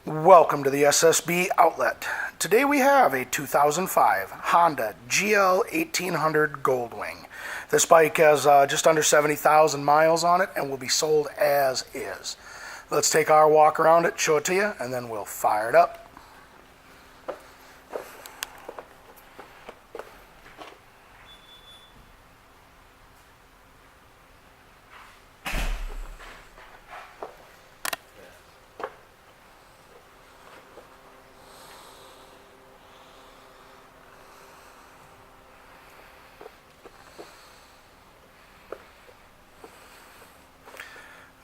Welcome to the SSB Outlet. Today we have a 2005 Honda GL 1800 Goldwing. This bike has just under 70,000 miles on it and will be sold as is. Let's take our walk around it, show it to you, and then we'll fire it up.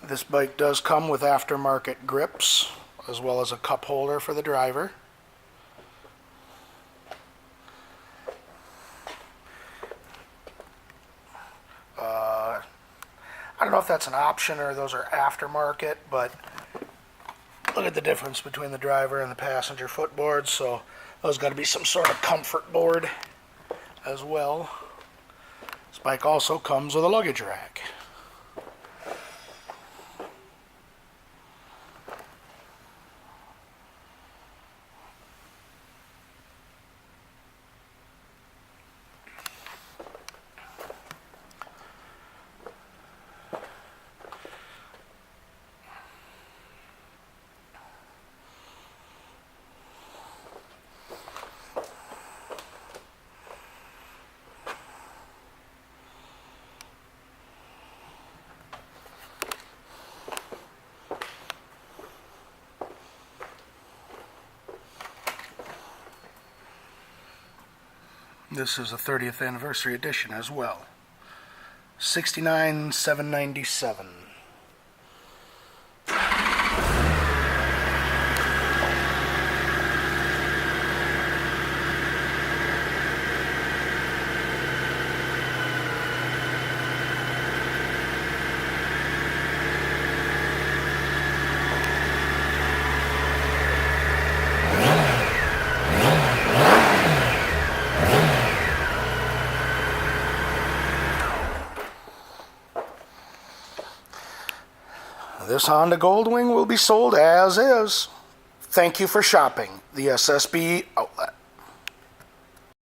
This bike does come with aftermarket grips, as well as a cup holder for the driver. I don't know if that's an option or those are aftermarket, but look at the difference between the driver and the passenger footboards, so those got to be some sort of comfort board as well. This bike also comes with a luggage rack. This is a 30th anniversary edition as well. $69,797. This Honda Goldwing will be sold as is. Thank you for shopping. The SSB out.